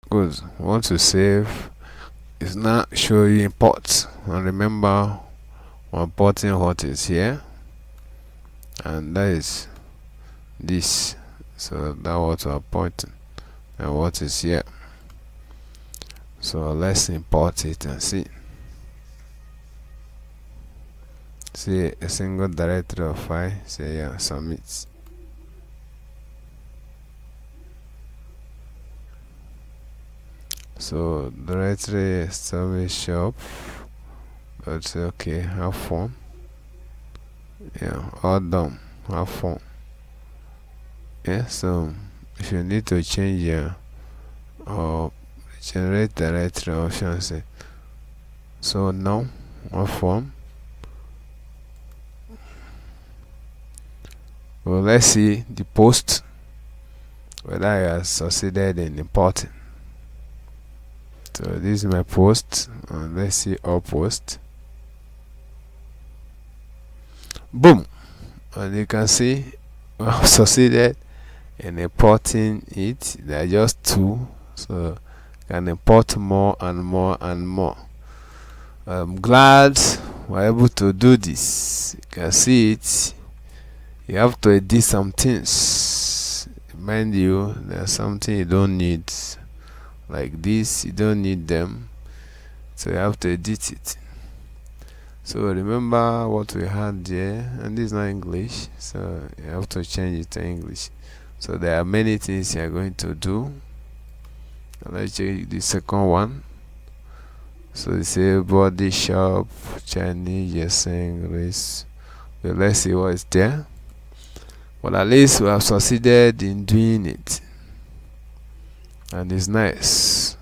Good. Want to save, it's not show you import, and remember we're importing what is here, and that is this. So that was our importing, and what is here. So let's import it and see a single directory of file. Say yeah, submit. So directory establish shop, but okay, have fun. Yeah, all done. Have fun. Yeah, so if you need to change your or generate directory options, so now have fun. Well, let's see the post whether I have succeeded in importing. So this is my post, and let's see all post. Boom, and you can see I've succeeded in importing it. There are just two, so you can import more and more and more. I'm glad we're able to do this. You can see it. You have to edit some things. Mind you, there's something you don't need, like this. You don't need them, so you have to edit it. So remember what we had there, and this is not English, so you have to change it to English. So there are many things you are going to do. Let's check the second one. So they say body shop, Chinese, yes, English. Well, let's see what is there. Well, at least we have succeeded in doing it, and it's nice.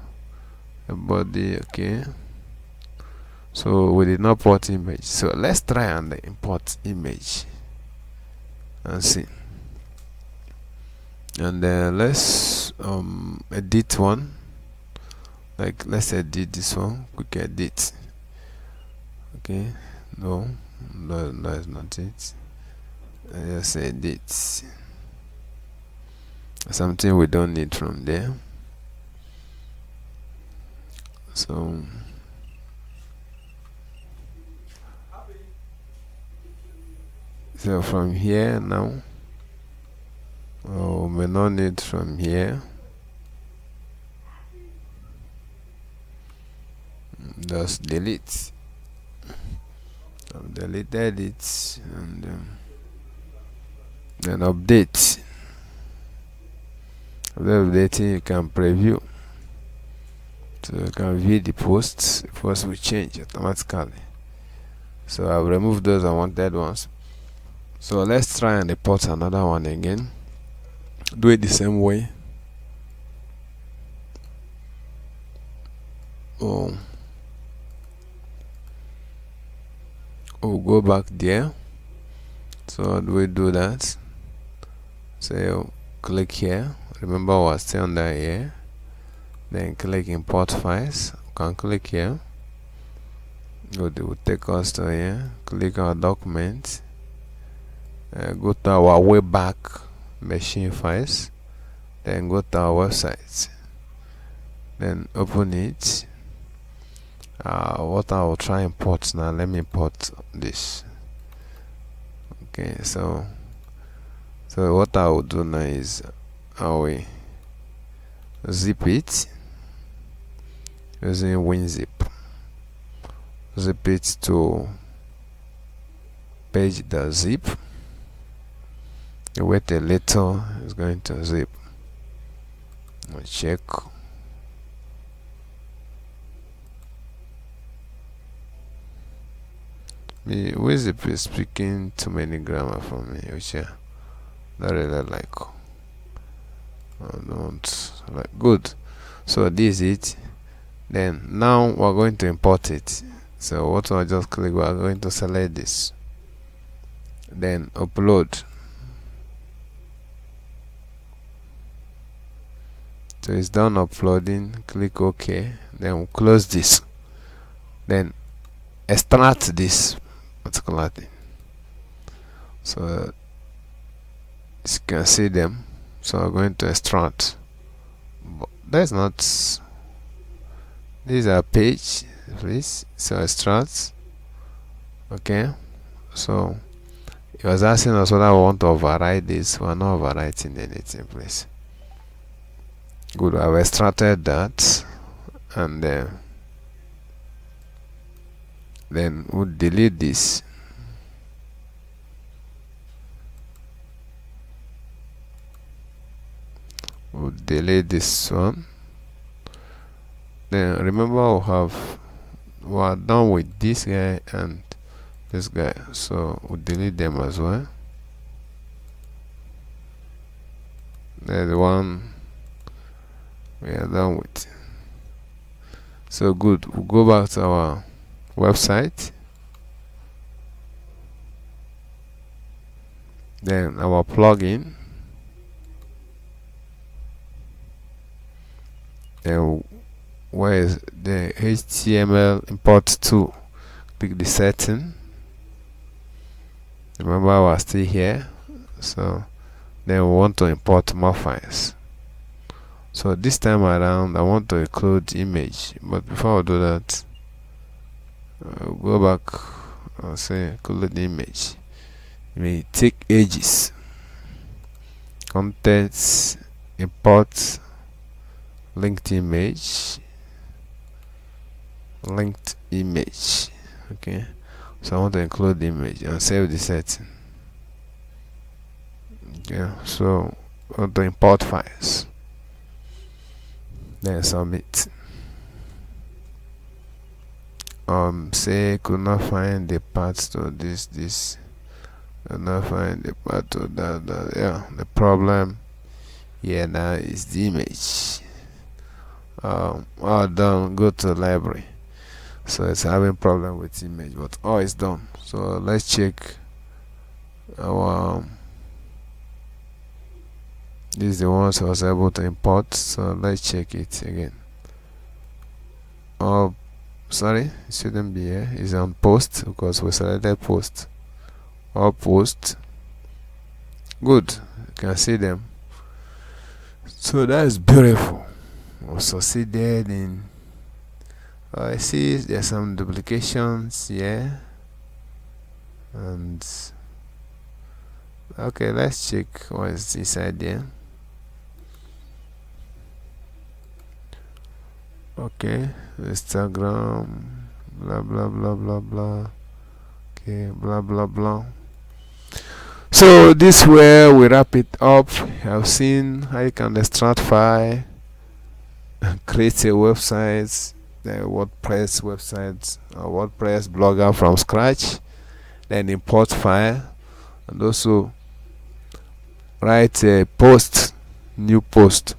The body, okay. So we did not import image. So let's try and import image and see. And then let's edit one. Like let's edit this one. Quick edit. Okay. No, that's not it. Just edit something we don't need from there. So from here now, we may not need from here. Just delete. I've deleted it, and then update. After updating, you can preview, so you can view the posts. The post will change automatically. So I've removed those unwanted ones. So let's try and import another one again. Do it the same way. Go back there. So how do we do that? So click here. Remember we're still under here. Then click import files. You can click here. It will take us to here. Click our document. Go to our wayback machine files. Then go to our website. Then open it. What I will try import now. Let me import this. Okay, so what I will do now is I will zip it using WinZip. Zip it to page.zip. You wait a little, it's going to zip. I'll check. WinZip is speaking too many grammar for me, which I don't really like. I don't like. Good. So this is it. Then now we're going to import it. So what I just click, we're going to select this. Then upload. So it's done uploading. Click OK. Then we'll close this. Then extract this particular thing. So as you can see them. So I'm going to extract that's not. These are page, please. So extracts. Okay. So it was asking us whether we want to override this. We're not overwriting anything, please. Good. I've extracted that, and then we'll delete this. We'll delete this one. Then remember we are done with this guy and this guy, so we'll delete them as well. There's the one we are done with. So good. We'll go back to our website. Then our plugin. Then where is the HTML import to? Click the setting. Remember we're still here. So then we want to import more files. So this time around I want to include image, but before I do that, I'll go back and say include the image. It may take ages. Contents, import linked image. Okay, so I want to include the image and save the setting. Okay, so I want to import files, then submit. Say could not find the path to this could not find the path to that. Yeah, the problem here now is the image. All done. Go to the library. So it's having problem with image, but all is done. So let's check our this is the ones I was able to import. So let's check it again. Oh, sorry, it shouldn't be here. It's on post because we selected post. All post. Good. You can see them. So that is beautiful. We succeeded in. I see there's some duplications here, and okay, let's check what is inside there. Okay, Instagram, blah blah blah blah blah. Okay, blah blah blah. So this where we wrap it up. I've seen how you can extract file, create a website, the WordPress website or WordPress blogger from scratch, then import file, and also write a post, new post.